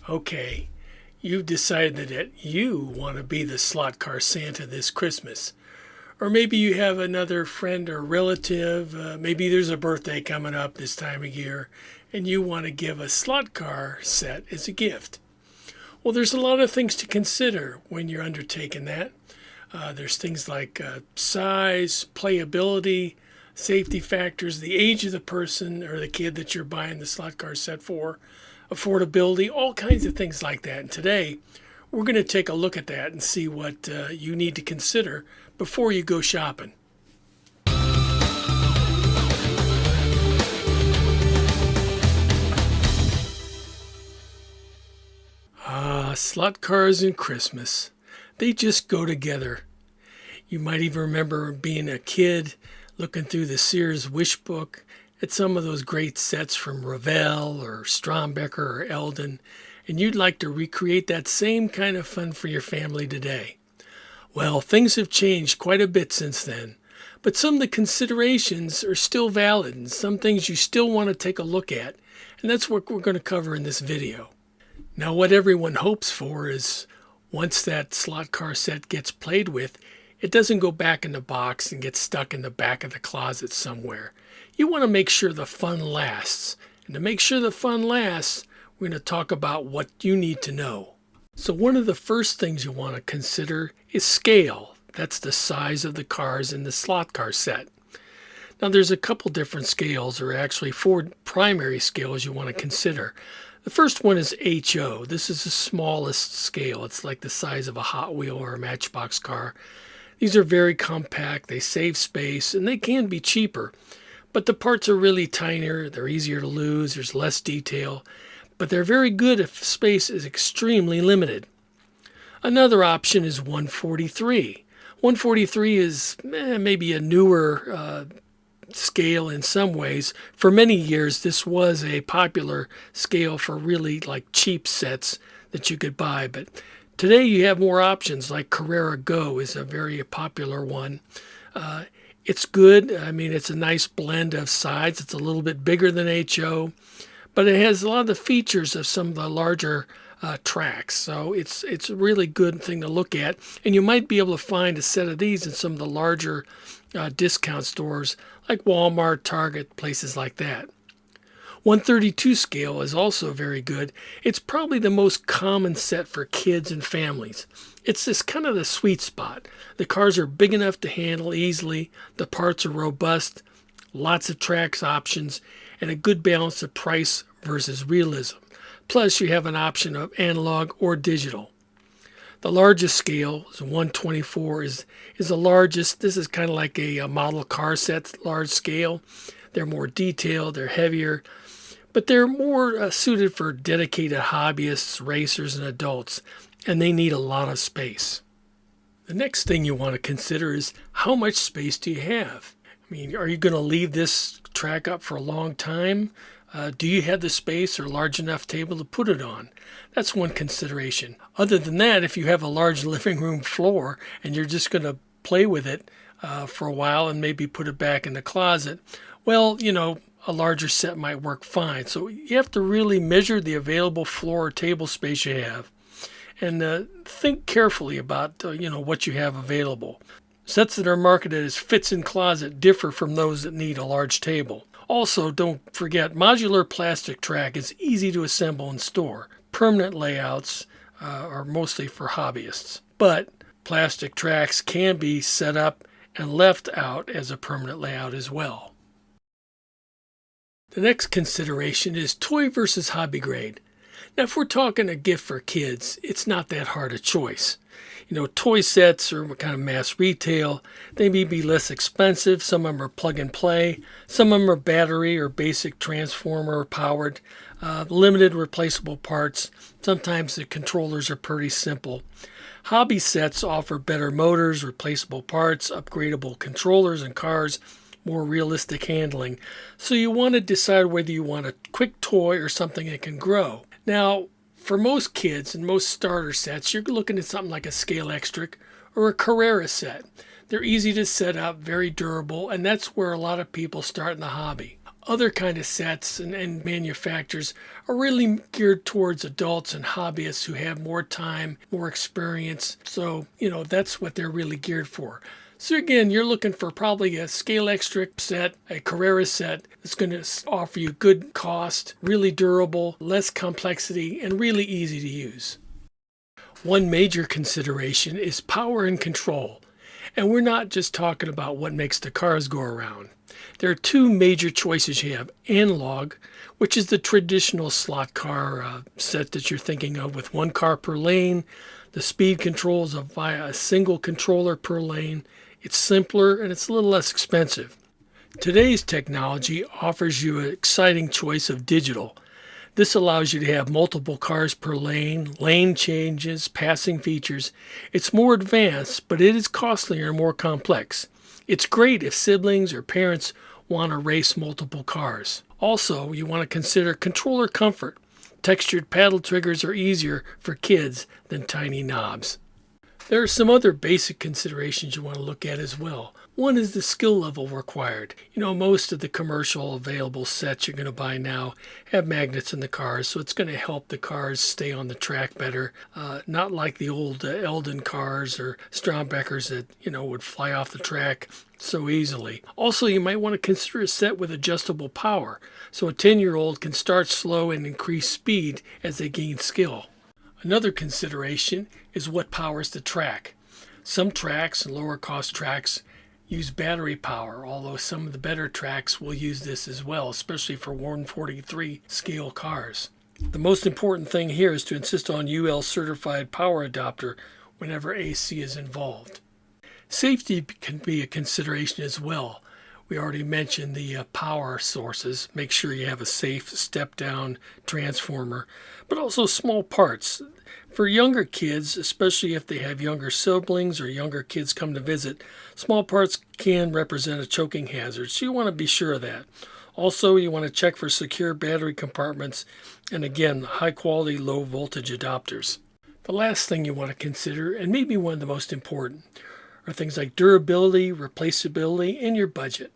Okay, you've decided that you want to be the slot car Santa this Christmas. Or maybe you have another friend or relative, maybe there's a birthday coming up this time of year, and you want to give a slot car set as a gift. Well, there's a lot of things to consider when you're undertaking that. There's things like size, playability, safety factors, the age of the person or the kid that you're buying the slot car set for, affordability, all kinds of things like that. And today, we're going to take a look at that and see what you need to consider before you go shopping. Slot cars and Christmas. They just go together. You might even remember being a kid looking through the Sears Wish Book at some of those great sets from Revell or Strombecker or Eldon, and you'd like to recreate that same kind of fun for your family today. Well, things have changed quite a bit since then, but some of the considerations are still valid and some things you still want to take a look at, and that's what we're going to cover in this video. Now, what everyone hopes for is once that slot car set gets played with, it doesn't go back in the box and get stuck in the back of the closet somewhere. You want to make sure the fun lasts. And to make sure the fun lasts, we're going to talk about what you need to know. So one of the first things you want to consider is scale. That's the size of the cars in the slot car set. Now there's a couple different scales, or actually four primary scales you want to consider. The first one is HO. This is the smallest scale. It's like the size of a Hot Wheel or a Matchbox car. These are very compact, they save space, and they can be cheaper. But the parts are really tinier, they're easier to lose, there's less detail. But they're very good if space is extremely limited. Another option is 143. 143 is maybe a newer scale in some ways. For many years, this was a popular scale for really like cheap sets that you could buy. But today you have more options, like Carrera Go is a very popular one. It's good. I mean, it's a nice blend of size. It's a little bit bigger than HO, but it has a lot of the features of some of the larger tracks. So it's a really good thing to look at. And you might be able to find a set of these in some of the larger discount stores like Walmart, Target, places like that. 132 scale is also very good. It's probably the most common set for kids and families. It's this kind of the sweet spot. The cars are big enough to handle easily, the parts are robust, lots of tracks options, and a good balance of price versus realism. Plus, you have an option of analog or digital. The largest scale, 124, is the largest. This is kind of like a model car set, large scale. They're more detailed, they're heavier, but they're more suited for dedicated hobbyists, racers, and adults, and they need a lot of space. The next thing you want to consider is how much space do you have? I mean, are you going to leave this track up for a long time? Do you have the space or large enough table to put it on? That's one consideration. Other than that, if you have a large living room floor and you're just going to play with it for a while and maybe put it back in the closet, well, a larger set might work fine. So you have to really measure the available floor or table space you have and think carefully about what you have available. Sets that are marketed as fits in closet differ from those that need a large table. Also, don't forget, modular plastic track is easy to assemble and store. Permanent layouts are mostly for hobbyists, but plastic tracks can be set up and left out as a permanent layout as well. The next consideration is toy versus hobby grade. Now, if we're talking a gift for kids, it's not that hard a choice. Toy sets are kind of mass retail. They may be less expensive. Some of them are plug and play. Some of them are battery or basic transformer powered, limited replaceable parts. Sometimes the controllers are pretty simple. Hobby sets offer better motors, replaceable parts, upgradable controllers and cars, more realistic handling. So you want to decide whether you want a quick toy or something that can grow. Now, for most kids and most starter sets, you're looking at something like a Scalextric or a Carrera set. They're easy to set up, very durable, and that's where a lot of people start in the hobby. Other kind of sets and manufacturers are really geared towards adults and hobbyists who have more time, more experience. So, that's what they're really geared for. So again, you're looking for probably a Scalextric set, a Carrera set that's going to offer you good cost, really durable, less complexity, and really easy to use. One major consideration is power and control. And we're not just talking about what makes the cars go around. There are two major choices you have. Analog, which is the traditional slot car set that you're thinking of with one car per lane. The speed controls are via a single controller per lane. It's simpler and it's a little less expensive. Today's technology offers you an exciting choice of digital. This allows you to have multiple cars per lane, lane changes, passing features. It's more advanced, but it is costlier and more complex. It's great if siblings or parents want to race multiple cars. Also, you want to consider controller comfort. Textured paddle triggers are easier for kids than tiny knobs. There are some other basic considerations you want to look at as well. One is the skill level required. Most of the commercial available sets you're going to buy now have magnets in the cars, so it's going to help the cars stay on the track better. Not like the old Eldon cars or Strombeckers that, would fly off the track so easily. Also, you might want to consider a set with adjustable power, so a 10-year-old can start slow and increase speed as they gain skill. Another consideration is what powers the track. Some tracks and lower cost tracks use battery power, although some of the better tracks will use this as well, especially for 143 scale cars. The most important thing here is to insist on UL certified power adapter whenever AC is involved. Safety can be a consideration as well. We already mentioned the power sources. Make sure you have a safe step-down transformer, but also small parts. For younger kids, especially if they have younger siblings or younger kids come to visit, small parts can represent a choking hazard, so you want to be sure of that. Also, you want to check for secure battery compartments and, again, high-quality, low-voltage adapters. The last thing you want to consider, and maybe one of the most important, are things like durability, replaceability, and your budget.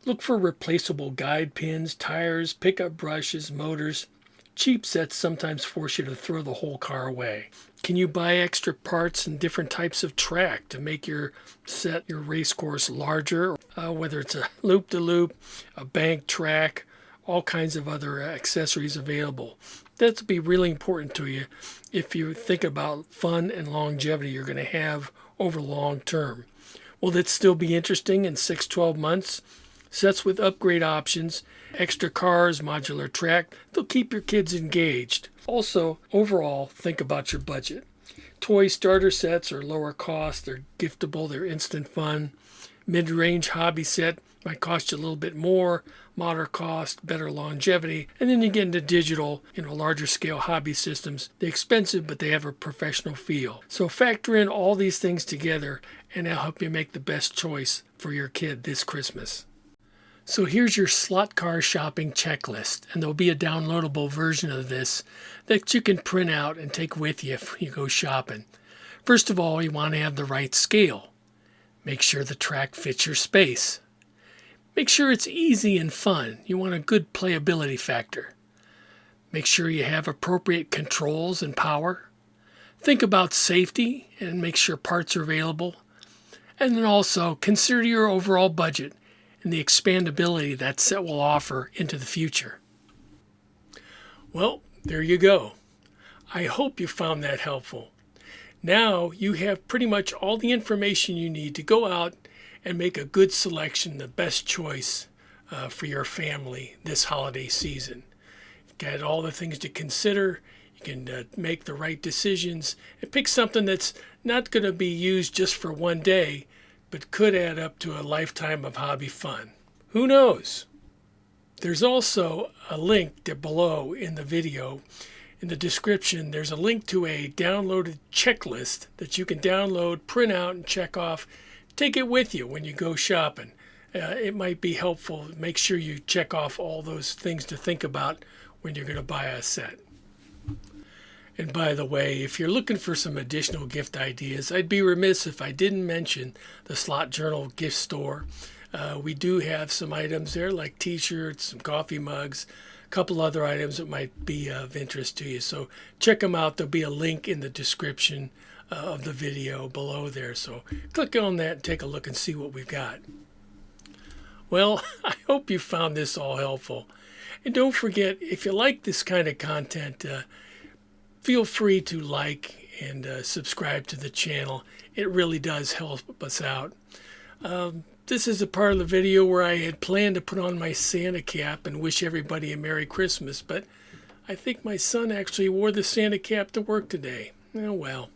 Look for replaceable guide pins, tires, pickup brushes, motors. Cheap sets sometimes force you to throw the whole car away. Can you buy extra parts and different types of track to make your race course larger? Whether it's a loop-de-loop, a bank track, all kinds of other accessories available. That's be really important to you if you think about fun and longevity you're going to have over long term. Will it still be interesting in 6-12 months? Sets with upgrade options, extra cars, modular track, they'll keep your kids engaged. Also, overall, think about your budget. Toy starter sets are lower cost, they're giftable, they're instant fun. Mid-range hobby set might cost you a little bit more, moderate cost, better longevity. And then you get into digital, larger scale hobby systems. They're expensive, but they have a professional feel. So factor in all these things together, and it'll help you make the best choice for your kid this Christmas. So here's your slot car shopping checklist, and there'll be a downloadable version of this that you can print out and take with you if you go shopping. First of all, you want to have the right scale. Make sure the track fits your space. Make sure it's easy and fun. You want a good playability factor. Make sure you have appropriate controls and power. Think about safety and make sure parts are available. And then also consider your overall budget and the expandability that set will offer into the future. Well, there you go. I hope you found that helpful. Now you have pretty much all the information you need to go out and make a good selection, the best choice for your family this holiday season. You've got all the things to consider. You can make the right decisions and pick something that's not going to be used just for one day, but could add up to a lifetime of hobby fun. Who knows? There's also a link below in the video. In the description, there's a link to a downloaded checklist that you can download, print out, and check off. Take it with you when you go shopping. It might be helpful. Make sure you check off all those things to think about when you're going to buy a set. And by the way, if you're looking for some additional gift ideas, I'd be remiss if I didn't mention the Slot Journal gift store. We do have some items there like t-shirts, some coffee mugs, a couple other items that might be of interest to you. So check them out. There'll be a link in the description of the video below there. So click on that and take a look and see what we've got. Well, I hope you found this all helpful. And don't forget, if you like this kind of content, feel free to like and subscribe to the channel. It really does help us out. This is a part of the video where I had planned to put on my Santa cap and wish everybody a Merry Christmas, but I think my son actually wore the Santa cap to work today. Oh well.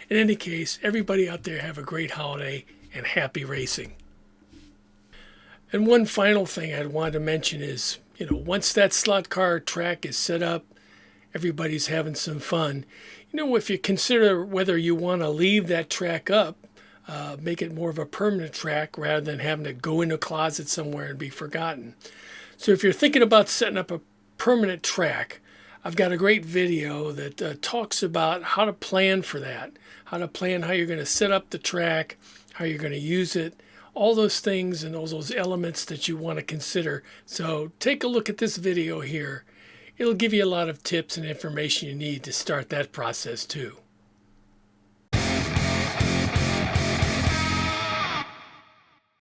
In any case, everybody out there have a great holiday and happy racing. And one final thing I'd want to mention is, once that slot car track is set up, everybody's having some fun. If you consider whether you want to leave that track up, make it more of a permanent track rather than having to go in a closet somewhere and be forgotten. So if you're thinking about setting up a permanent track, I've got a great video that talks about how to plan for that, how to plan how you're going to set up the track, how you're going to use it, all those things and those elements that you want to consider. So take a look at this video here. It'll give you a lot of tips and information you need to start that process too.